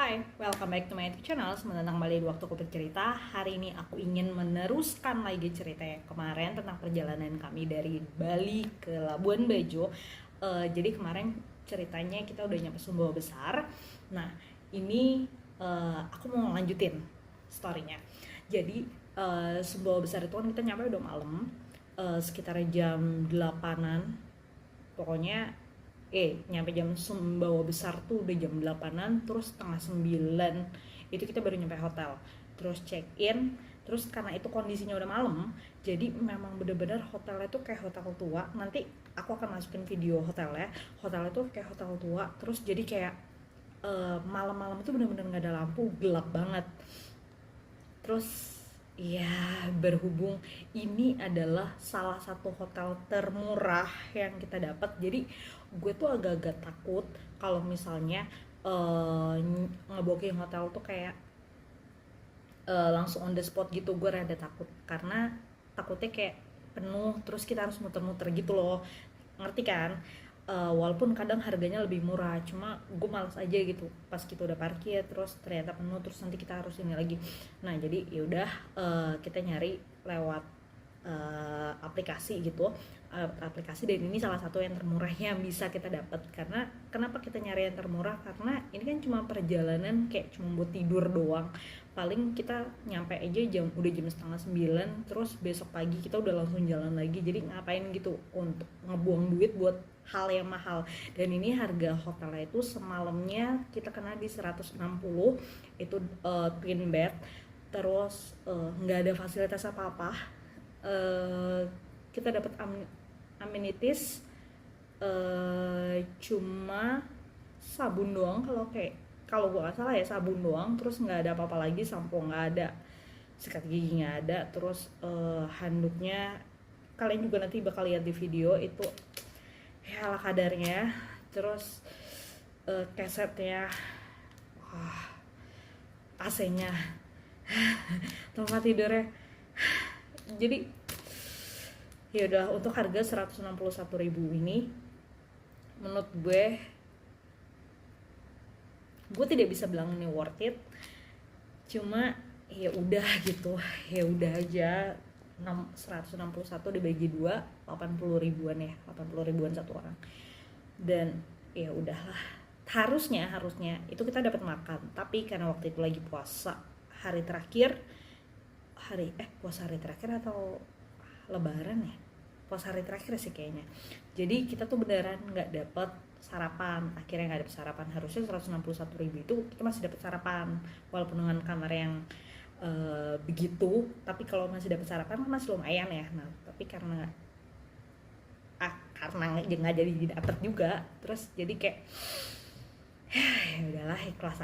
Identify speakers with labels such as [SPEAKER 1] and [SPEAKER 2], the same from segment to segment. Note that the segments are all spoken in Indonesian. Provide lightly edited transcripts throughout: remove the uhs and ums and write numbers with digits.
[SPEAKER 1] Hai, welcome back to my YouTube channel. Selamat datang kembali di Waktuku Bercerita. Hari ini aku ingin meneruskan lagi cerita yang kemarin tentang perjalanan kami dari Bali ke Labuan Bajo. Jadi kemarin ceritanya kita udah nyampe Sumbawa Besar. Nah, ini aku mau lanjutin storynya. Jadi Sumbawa Besar itu kan kita nyampe udah malam, sekitar jam 8-an. Pokoknya nyampe jam Sumbawa Besar tuh udah jam 8-an, terus setengah 9 itu kita baru nyampe hotel, terus check in. Terus karena itu kondisinya udah malam, jadi memang bener-bener hotelnya tuh kayak hotel tua. Nanti aku akan masukin video hotelnya. Hotelnya tuh kayak hotel tua, terus jadi kayak malam-malam itu bener-bener gak ada lampu, gelap banget. Terus ya, berhubung ini adalah salah satu hotel termurah yang kita dapat, jadi gue tuh agak-agak takut kalau misalnya ngebooking hotel tuh kayak langsung on the spot gitu. Gue rada takut karena takutnya kayak penuh terus kita harus muter-muter gitu loh, ngerti kan? Walaupun kadang harganya lebih murah, cuma gue malas aja gitu pas kita udah parkir terus ternyata penuh, terus nanti kita harus ini lagi. Nah jadi yaudah, kita nyari lewat aplikasi gitu, aplikasi, dan ini salah satu yang termurah yang bisa kita dapat. Karena kenapa kita nyari yang termurah, karena ini kan cuma perjalanan kayak cuma buat tidur doang. Paling kita nyampe aja udah jam setengah 9, terus besok pagi kita udah langsung jalan lagi. Jadi ngapain gitu untuk ngebuang duit buat hal yang mahal. Dan ini harga hotelnya itu semalamnya kita kena di 160, itu twin bed, terus nggak ada fasilitas apa-apa. Kita dapat amenities, cuma sabun doang, kalau gue nggak salah ya sabun doang. Terus nggak ada apa-apa lagi, sampo nggak ada, sikat gigi nggak ada, terus handuknya kalian juga nanti bakal lihat di video itu ya ala kadarnya. Terus kesetnya, AC-nya, tempat tidurnya. Jadi ya udah, untuk harga 161.000 ini menurut gue tidak bisa bilang ini worth it, cuma ya udah gitu, ya udah aja. 161 dibagi 2, 80 ribuan ya, 80 ribuan satu orang. Dan ya udahlah, harusnya itu kita dapat makan, tapi karena waktu itu lagi puasa hari terakhir, puasa hari terakhir atau lebaran ya, puasa hari terakhir sih kayaknya. Jadi kita tuh beneran nggak dapet sarapan, akhirnya nggak dapet sarapan. Harusnya 161.000 itu kita masih dapet sarapan, walaupun dengan kamar yang begitu, tapi kalau masih dapat sarapan kan masih lumayan ya. Nah tapi karena nggak jadi dapet juga, terus jadi kayak ya udahlah, ikhlas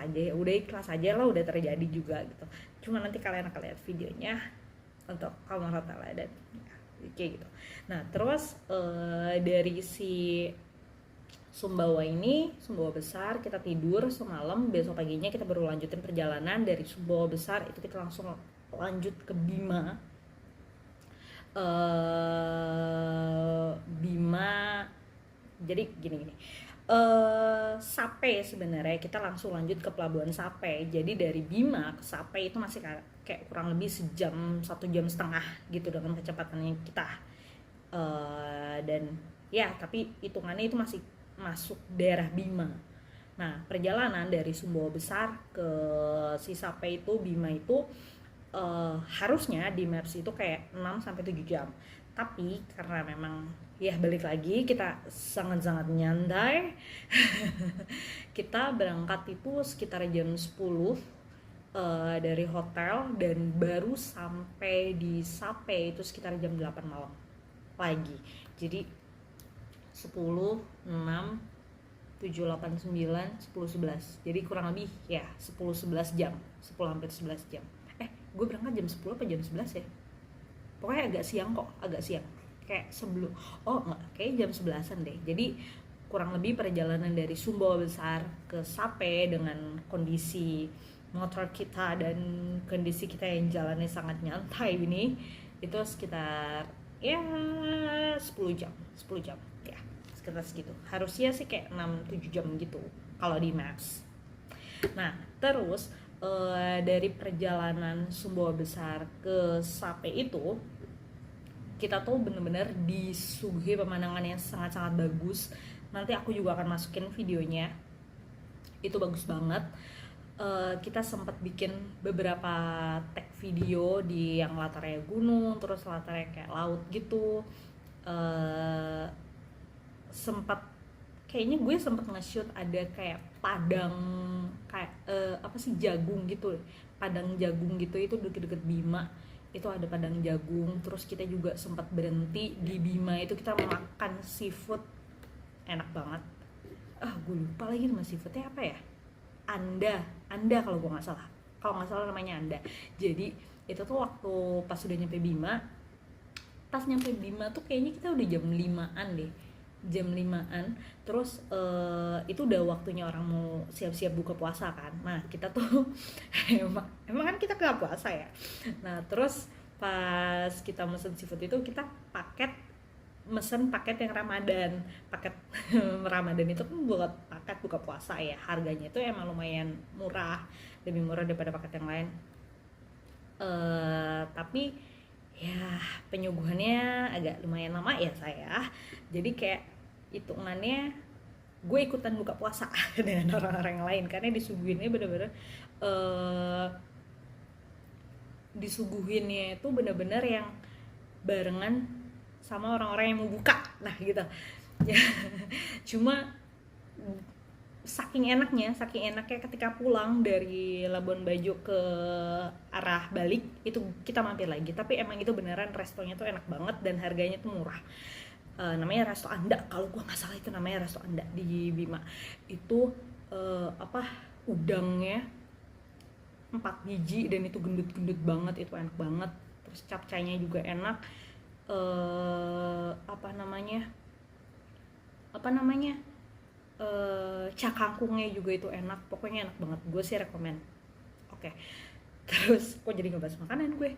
[SPEAKER 1] aja lah, udah terjadi juga gitu. Cuma nanti kalian akan lihat videonya untuk kamar hotelnya dan ya, kayak gitu. Nah terus dari si Sumbawa Besar kita tidur semalam. Besok paginya kita baru lanjutin perjalanan dari Sumbawa Besar, itu kita langsung lanjut ke Bima. Jadi gini, Sape, sebenarnya kita langsung lanjut ke pelabuhan Sape. Jadi dari Bima ke Sape itu masih kayak kurang lebih 1 jam setengah gitu dengan kecepatannya kita. Dan ya tapi hitungannya itu masih masuk daerah Bima. Nah perjalanan dari Sumbawa Besar ke si Sape itu, Bima itu harusnya di Maps itu kayak 6-7 jam. Tapi karena memang ya balik lagi kita sangat-sangat nyantai kita berangkat itu sekitar jam 10 dari hotel, dan baru sampai di Sape itu sekitar jam 8 malam lagi. Jadi 10, 6, 7, 8, 9, 10, 11. Jadi kurang lebih ya 10-11 jam, 10 hampir 11 jam. Gue berangkat jam 10 apa jam 11 ya? Pokoknya agak siang, kayak sebelum, kayak jam 11-an deh. Jadi kurang lebih perjalanan dari Sumbawa Besar ke Sape dengan kondisi motor kita dan kondisi kita yang jalannya sangat nyantai ini, itu sekitar ya 10 jam ya, sekitar segitu. Harusnya sih kayak 6-7 jam gitu kalau di Maps. Nah terus dari perjalanan Sumbawa Besar ke Sape itu kita tuh bener-bener disuguhi pemandangan yang sangat-sangat bagus. Nanti aku juga akan masukin videonya, itu bagus banget. Kita sempat bikin beberapa tag video di yang latarnya gunung, terus latarnya kayak laut gitu. Sempat kayaknya gue sempat nge-shoot ada kayak padang kayak apa sih, jagung gitu, padang jagung gitu, itu deket-deket Bima itu ada padang jagung. Terus kita juga sempat berhenti di Bima itu, kita makan seafood enak banget. Gue lupa lagi nama seafoodnya apa ya, Anda kalau gue nggak salah, namanya Anda. Jadi itu tuh waktu pas udah nyampe Bima, tuh kayaknya kita udah jam 5-an deh, jam 5-an. Terus itu udah waktunya orang mau siap-siap buka puasa kan. Nah kita tuh emang kan kita nggak puasa ya. Nah terus pas kita mesen seafood itu, kita mesen paket yang Ramadan. Paket Ramadan itu kan buat paket buka puasa ya, harganya itu emang lumayan murah, lebih murah daripada paket yang lain. Tapi ya penyuguhannya agak lumayan lama ya saya. Jadi kayak hitungannya gue ikutan buka puasa dengan orang-orang yang lain, karena disuguhinnya bener-bener disuguhinnya itu bener-bener yang barengan sama orang-orang yang mau buka, nah gitu ya. Cuma saking enaknya ketika pulang dari Labuan Bajo ke arah balik itu kita mampir lagi. Tapi emang itu beneran restonya tuh enak banget dan harganya tuh murah. Namanya Resto Anda, kalau gua nggak salah itu namanya Resto Anda di Bima. Itu udangnya 4 biji dan itu gendut-gendut banget, itu enak banget. Terus capcaynya juga enak. Cakangkungnya juga itu enak, pokoknya enak banget, gue sih rekomen. Oke. Terus kok jadi ngebahas makanan gue.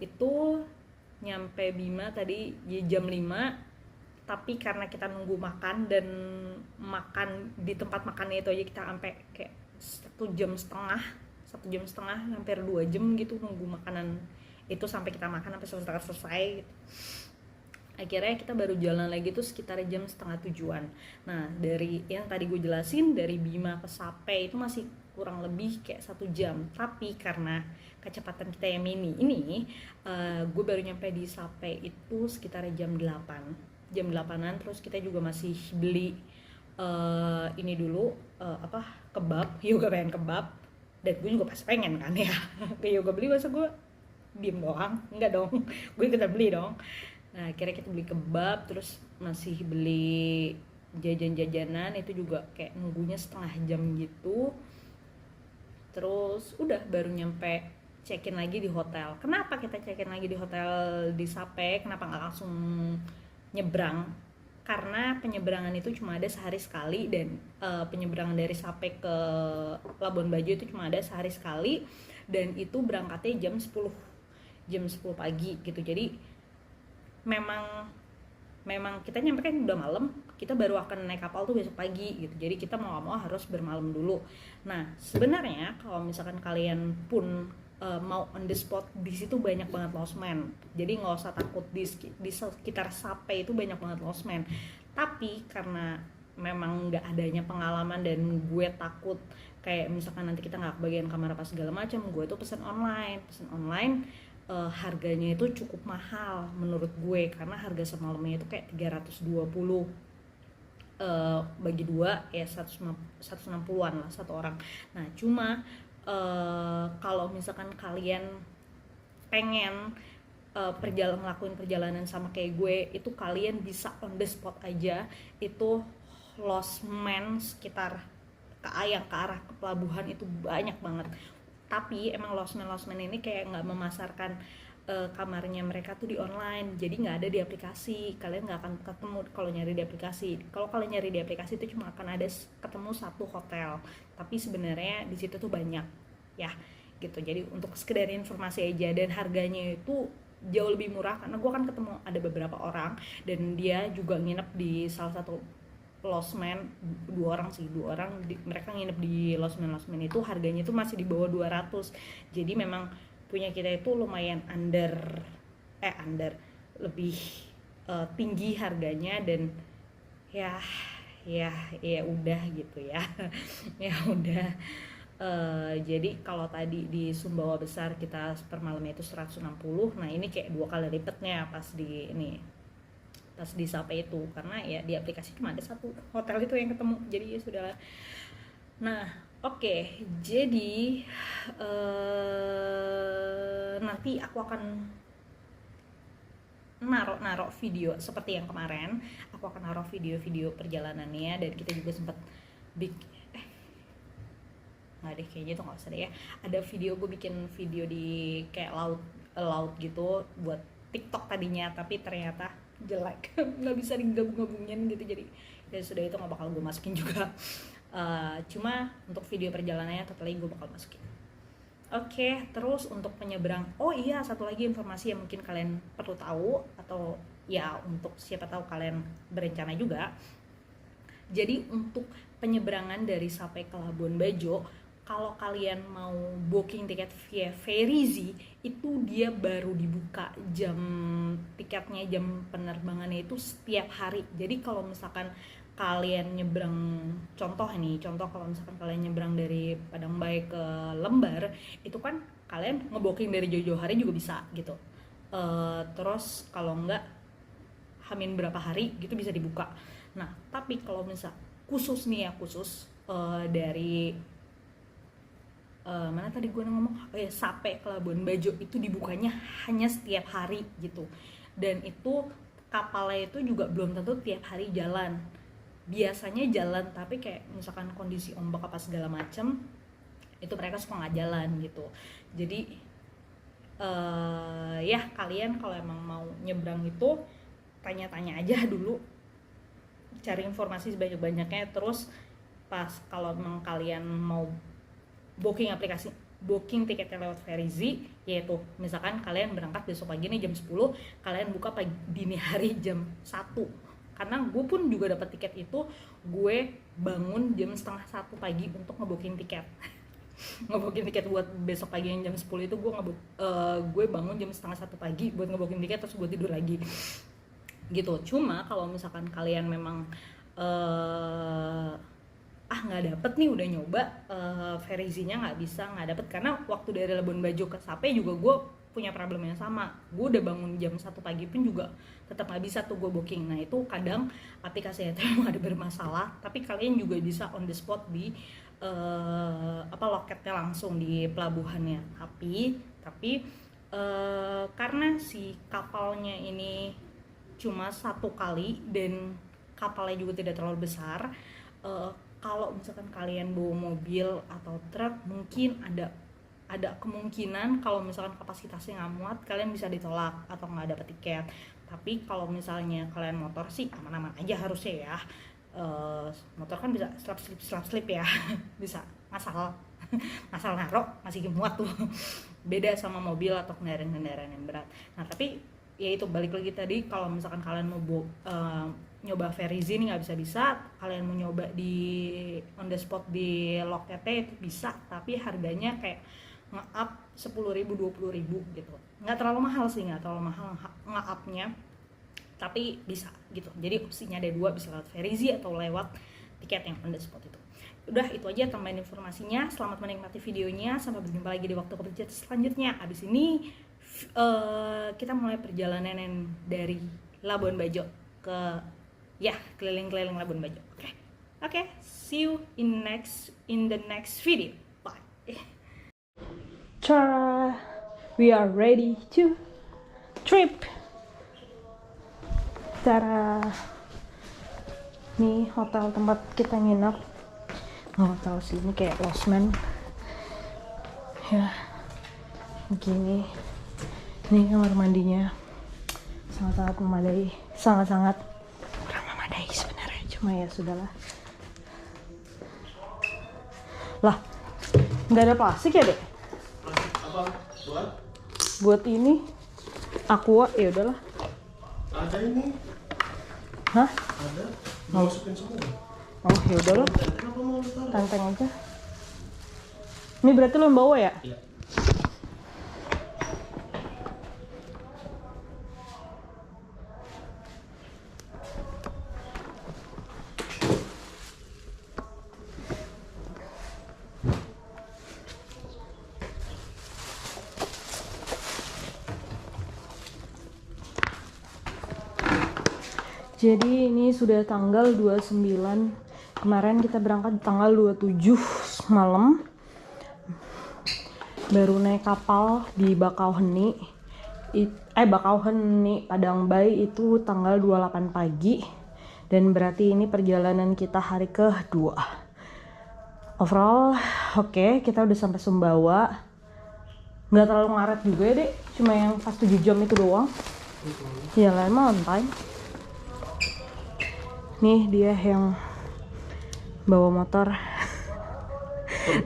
[SPEAKER 1] Itu nyampe Bima tadi jam 5, tapi karena kita nunggu makan, dan makan di tempat makannya itu aja kita sampai kayak 1,5 jam, hampir 2 jam gitu nunggu makanan itu sampai kita makan sampai selesai gitu. Akhirnya kita baru jalan lagi tuh sekitar jam 6:30-an. Nah dari yang tadi gue jelasin, dari Bima ke Sape itu masih kurang lebih kayak 1 jam. Tapi karena kecepatan kita yang mini ini, gue baru nyampe di Sape itu sekitar jam 8-an. Terus kita juga masih beli ini dulu, kebab. Yoga pengen kebab, dan gue juga pasti pengen kan ya. Kayak Yoga beli, masa gue diem doang? Enggak dong, gue ikutan beli dong. Nah akhirnya kita beli kebab, terus masih beli jajan-jajanan, itu juga kayak nunggunya setengah jam gitu. Terus udah baru nyampe check-in lagi di hotel. Kenapa kita check-in lagi di hotel di Sape, kenapa nggak langsung nyebrang? Karena penyeberangan itu cuma ada sehari sekali, dan penyeberangan dari Sape ke Labuan Bajo itu cuma ada sehari sekali, dan itu berangkatnya jam 10 pagi gitu. Jadi memang kita nyampe kan udah malam, kita baru akan naik kapal tuh besok pagi gitu. Jadi kita mau gak mau harus bermalam dulu. Nah sebenarnya kalau misalkan kalian pun mau on the spot, di situ banyak banget lostman. Jadi nggak usah takut, di sekitar Sape itu banyak banget lostman. Tapi karena memang nggak adanya pengalaman, dan gue takut kayak misalkan nanti kita nggak kebagian kamar apa segala macam, gue tuh pesen online. Harganya itu cukup mahal menurut gue, karena harga semalamnya itu kayak 320 bagi 2 ya 160-an lah satu orang. Nah cuma kalau misalkan kalian pengen ngelakuin perjalanan sama kayak gue, itu kalian bisa on the spot aja. Itu lostman sekitar ke arah ke pelabuhan itu banyak banget. Tapi emang lostman ini kayak nggak memasarkan kamarnya mereka tuh di online, jadi nggak ada di aplikasi. Kalian nggak akan ketemu kalau nyari di aplikasi. Kalau kalian nyari di aplikasi itu cuma akan ada ketemu satu hotel, tapi sebenarnya di situ tuh banyak ya gitu. Jadi untuk sekedar informasi aja, dan harganya itu jauh lebih murah karena gue kan ketemu ada beberapa orang, dan dia juga nginep di salah satu losmen, 2 orang sih, 2 orang mereka nginep di losmen itu harganya itu masih di bawah 200. Jadi memang punya kita itu lumayan under lebih tinggi harganya, dan ya udah gitu ya. Ya udah. Jadi kalau tadi di Sumbawa Besar kita per malamnya itu 160, nah ini kayak 2 kali lipatnya pas di Sape itu, karena ya di aplikasi cuma ada 1 hotel itu yang ketemu, jadi ya sudah. Nah oke, jadi nanti aku akan naruh video seperti yang kemarin. Aku akan naruh video perjalanannya, dan kita juga sempat nggak deh, kayaknya tuh nggak usah deh ya. Ada video, gue bikin video di kayak laut gitu buat TikTok tadinya, tapi ternyata jelek, nggak bisa digabung-gabungin gitu, jadi ya sudah, itu nggak bakal gue masukin juga. Cuma untuk video perjalanannya totally gue bakal masukin. Oke, terus untuk penyeberang, oh iya, satu lagi informasi yang mungkin kalian perlu tahu, atau ya untuk siapa tahu kalian berencana juga. Jadi untuk penyeberangan dari Sape ke Labuan Bajo, kalau kalian mau booking tiket via Ferizi, itu dia baru dibuka tiketnya, jam penerbangannya itu setiap hari. Jadi kalau misalkan kalian nyebrang, contoh kalau misalkan kalian nyebrang dari Padang Bayi ke Lembar, itu kan kalian ngebooking dari jauh-jauh hari juga bisa gitu. Terus kalau enggak hamin berapa hari gitu bisa dibuka. Nah tapi kalau misal khusus dari mana tadi gue ngomong, Sape ke Labuan Bajo itu dibukanya hanya setiap hari gitu, dan itu kapalnya itu juga belum tentu tiap hari jalan. Biasanya jalan, tapi kayak misalkan kondisi ombak apa segala macem, itu mereka suka nggak jalan gitu. Jadi ya kalian kalau emang mau nyebrang itu tanya-tanya aja dulu, cari informasi sebanyak-banyaknya. Terus pas kalau emang kalian mau booking tiketnya lewat Ferizi, yaitu misalkan kalian berangkat besok pagi nih jam 10, kalian buka pagi dini hari jam 1. Karena gue pun juga dapat tiket itu, gue bangun jam 12:30 pagi untuk ngebooking tiket. Ngebooking tiket buat besok pagi yang jam 10 itu gue bangun jam 12:30 pagi buat ngebooking tiket, terus gue tidur lagi gitu. Cuma kalau misalkan kalian memang nggak dapet nih, udah nyoba Ferizinya nggak dapet, karena waktu dari Labuan Bajo ke Sape juga gue punya problem yang sama. Gue udah bangun jam 1 pagi pun juga tetap nggak bisa tuh gue booking. Nah itu kadang aplikasinya itu memang ada bermasalah, tapi kalian juga bisa on the spot di loketnya langsung di pelabuhannya. Tapi karena si kapalnya ini cuma 1 kali dan kapalnya juga tidak terlalu besar, kalau misalkan kalian bawa mobil atau truk, mungkin ada kemungkinan kalau misalkan kapasitasnya nggak muat, kalian bisa ditolak atau nggak dapat tiket. Tapi kalau misalnya kalian motor sih aman-aman aja harusnya ya. Motor kan bisa slap slip ya, bisa ngasal narok masih muat tuh. Beda sama mobil atau kendaraan yang berat. Nah tapi ya itu, balik lagi tadi, kalau misalkan kalian mau nyoba Ferizi ini nggak bisa, kalian mau nyoba di on the spot di loketnya itu bisa, tapi harganya kayak nge-up 10.000 20.000 gitu. Nggak terlalu mahal nge-upnya, tapi bisa gitu. Jadi opsinya ada 2, bisa lewat Ferizi atau lewat tiket yang on the spot itu. Udah, itu aja tambahan informasinya. Selamat menikmati videonya, sampai berjumpa lagi di waktu kerja selanjutnya. Abis ini kita mulai perjalanan dari Labuan Bajo ke keliling-keliling Labuan Bajo. Oke, see you in the next video. Bye. Tara, we are ready to trip. Tara, nih hotel tempat kita nginep. Nggak tahu sih, ini kayak losmen ya, begini. Ini kamar mandinya sangat-sangat memadai, sangat-sangat kurang memadai sebenarnya, cuma ya sudahlah. Lah, nggak ada plastik ya, Dek?
[SPEAKER 2] Plastik apa?
[SPEAKER 1] Buat ini aqua, ya udahlah.
[SPEAKER 2] Ada ini.
[SPEAKER 1] Hah?
[SPEAKER 2] Ada. Masukin semua.
[SPEAKER 1] Oh ya udahlah,
[SPEAKER 2] Kenapa mau lu taruh?
[SPEAKER 1] tanteng aja. Ini berarti lo yang bawa ya?
[SPEAKER 2] Iya.
[SPEAKER 1] Jadi ini sudah tanggal 29. Kemarin kita berangkat tanggal 27 malam. Baru naik kapal di Bakauheni. Bakauheni Padang Bay itu tanggal 28 pagi. Dan berarti ini perjalanan kita hari kedua. Overall oke, kita udah sampai Sumbawa. Nggak terlalu ngaret juga ya, Dek. Cuma yang pas 7 jam itu doang. Ya lah, emang on time. Nih dia yang bawa motor.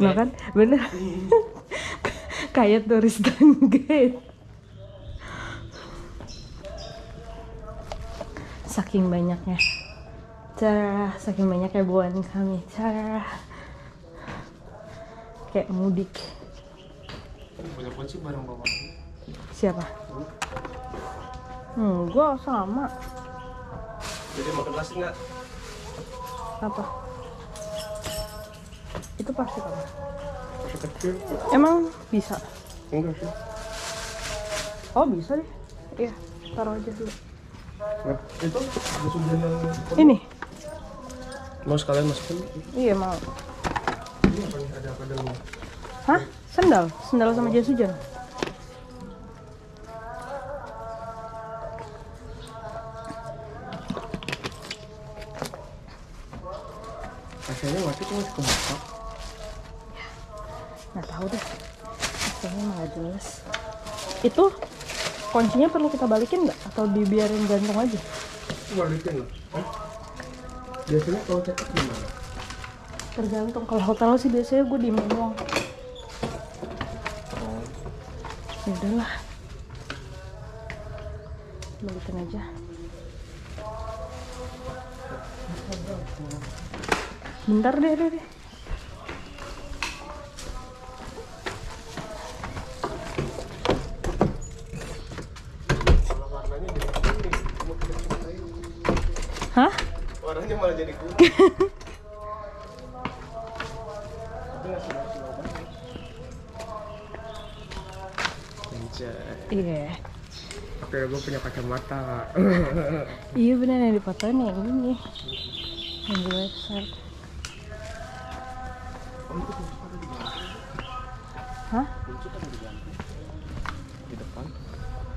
[SPEAKER 1] Nah kan, bener. Kayak turis guide. Saking banyaknya. Saking banyaknya bawaan kami. Kayak mudik.
[SPEAKER 2] Banyak banget sih barang bawaan.
[SPEAKER 1] Siapa? Gua sama.
[SPEAKER 2] Jadi makan nasi nggak?
[SPEAKER 1] Apa? Itu plastik apa?
[SPEAKER 2] Nasi kecil?
[SPEAKER 1] Emang bisa?
[SPEAKER 2] Enggak sih.
[SPEAKER 1] Oh bisa deh. Iya, taruh aja dulu.
[SPEAKER 2] Nah, itu ada sudah yang
[SPEAKER 1] Ini?
[SPEAKER 2] mau sekalian masukin?
[SPEAKER 1] Iya mau.
[SPEAKER 2] Ini apa nih? Ada apa dalamnya?
[SPEAKER 1] Hah? Sendal? Sendal sama jas hujan?
[SPEAKER 2] Rasanya masih cuma kebuka.
[SPEAKER 1] Nggak tahu deh. Kayaknya emang nggak jelas. Itu kuncinya perlu kita balikin nggak? Atau dibiarin gantung aja?
[SPEAKER 2] Balikin loh. Biasanya kalau cetak gimana?
[SPEAKER 1] Tergantung. Kalau hotel sih biasanya gue diemin doang. Ya udahlah. Balikin aja. Bentar deh.
[SPEAKER 2] Kalau warnanya jadi kuning, mau kita cobain.
[SPEAKER 1] Hah?
[SPEAKER 2] Warnanya malah jadi kuning. Tapi nggak silau banget. Anjay.
[SPEAKER 1] Iya.
[SPEAKER 2] Oke, gue punya kacamata.
[SPEAKER 1] Iya bener yang dipotoin yang ini. Yang di website.
[SPEAKER 2] Oh, itu kunci ada di belakang.
[SPEAKER 1] Hah?
[SPEAKER 2] Kunci ada di belakang. Di depan.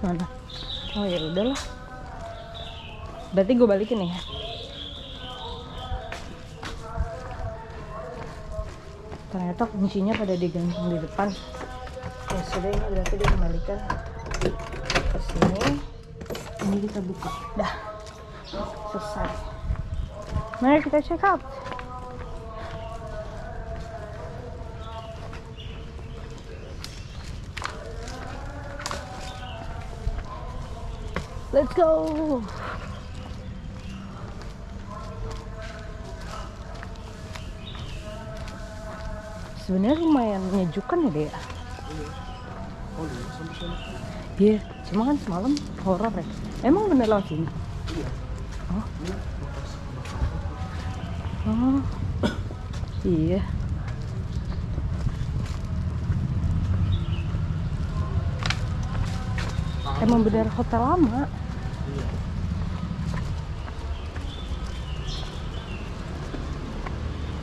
[SPEAKER 1] Mana? Oh ya udahlah. Berarti gue balikin ya. Ternyata kuncinya pada digantung di depan. Ya sudah, ini berarti dia kembalikan ke sini. Ini kita buka. Dah. Selesai. Mari kita check out. Let's go. Sebenarnya lumayan menyejukkan ya dia.
[SPEAKER 2] Oh, iya, sampai sana.
[SPEAKER 1] Iya, cuma kan semalam horor ya. Emang bener lewat sini?
[SPEAKER 2] Iya.
[SPEAKER 1] Oh,
[SPEAKER 2] Ini bekas
[SPEAKER 1] oh. Iya. Emang bener hotel lama.
[SPEAKER 2] Iya.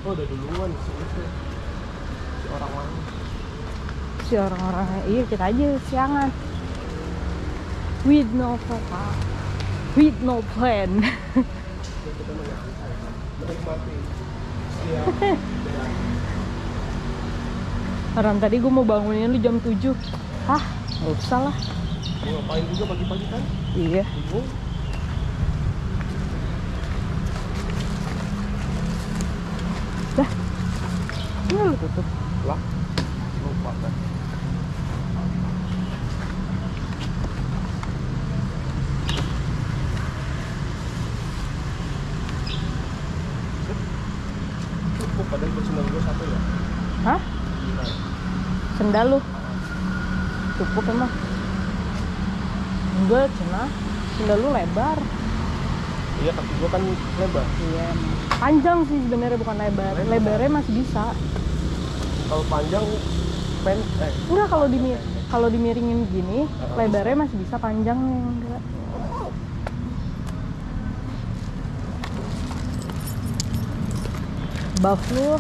[SPEAKER 2] Oh, udah duluan sih itu. Si orang-orang.
[SPEAKER 1] Si orang-orangnya, iya kita aja siangan. With no plan. With no plan.
[SPEAKER 2] Ya, kita mah nyantai. Menikmati. Siap.
[SPEAKER 1] Orang tadi gue mau bangunin lu jam 7. Hah, gak usah lah.
[SPEAKER 2] Mau ngapain juga pagi-pagi kan?
[SPEAKER 1] Iya.
[SPEAKER 2] Bingung.
[SPEAKER 1] Dah. Ini lu tutup.
[SPEAKER 2] Lah. Lupa kan.
[SPEAKER 1] Hah? Sendal lu? Cukup emang? Enggak, Cina. Sendal lu lebar.
[SPEAKER 2] Iya, kaki gua kan lebar.
[SPEAKER 1] Iya, emang. Panjang sih sebenarnya, bukan lebar. Lebarnya masih bisa.
[SPEAKER 2] Kalau panjang
[SPEAKER 1] Enggak, kalau dimiringin gini, lebarnya masih bisa, panjangnya enggak. Buff lu.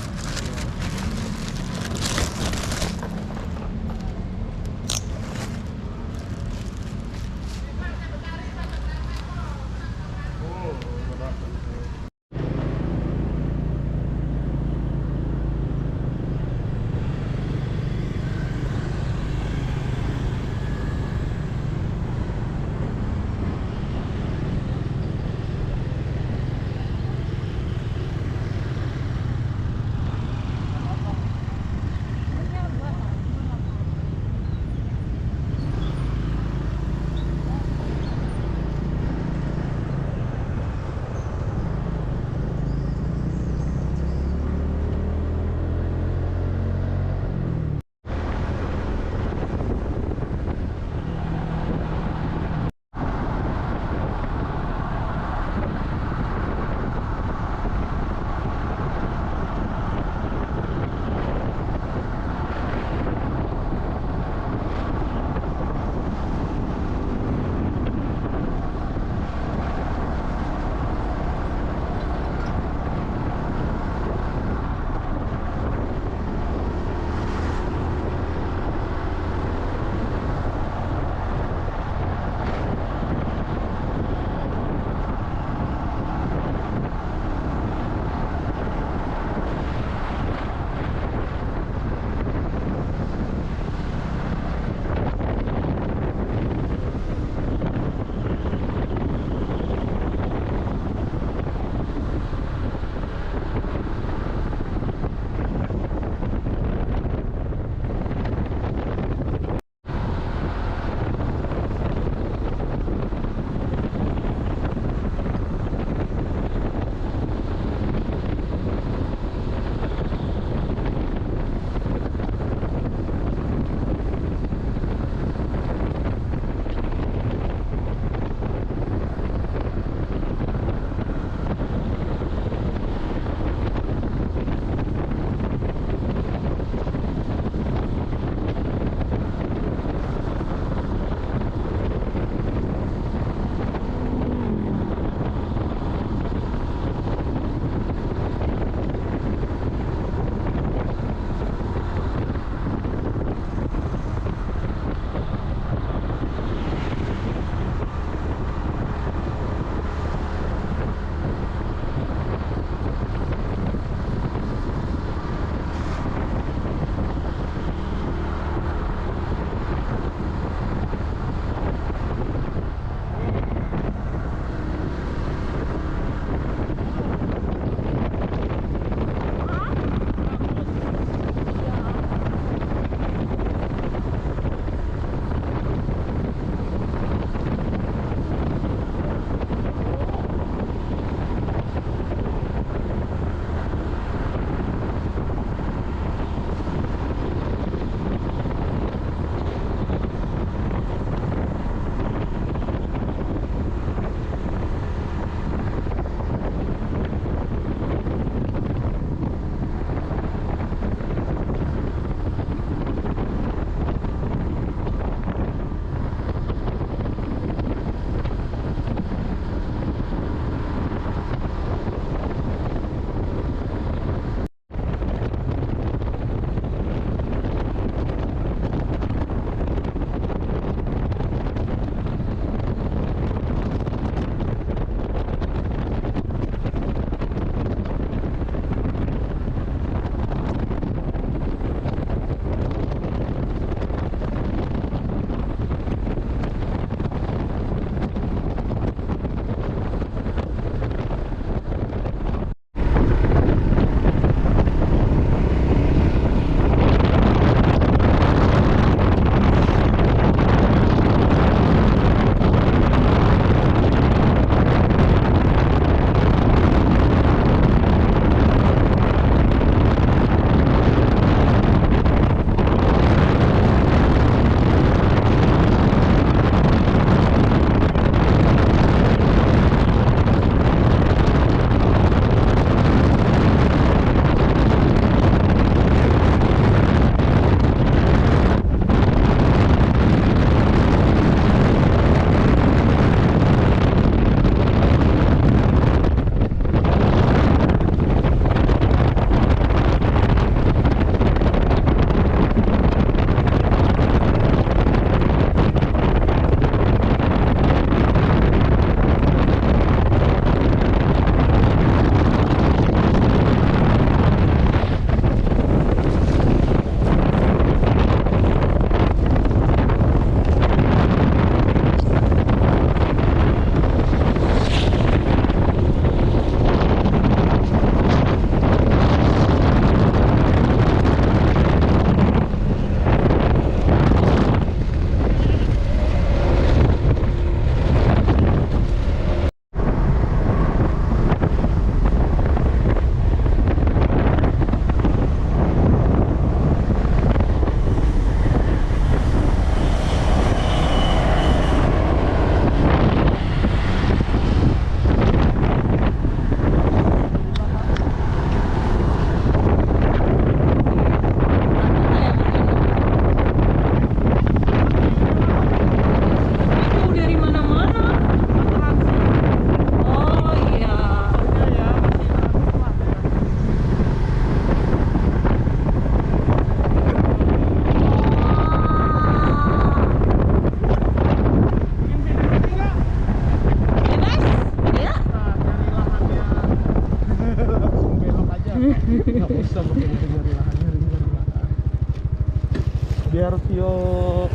[SPEAKER 2] biar Vio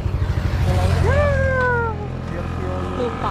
[SPEAKER 2] biar Vio
[SPEAKER 1] lupa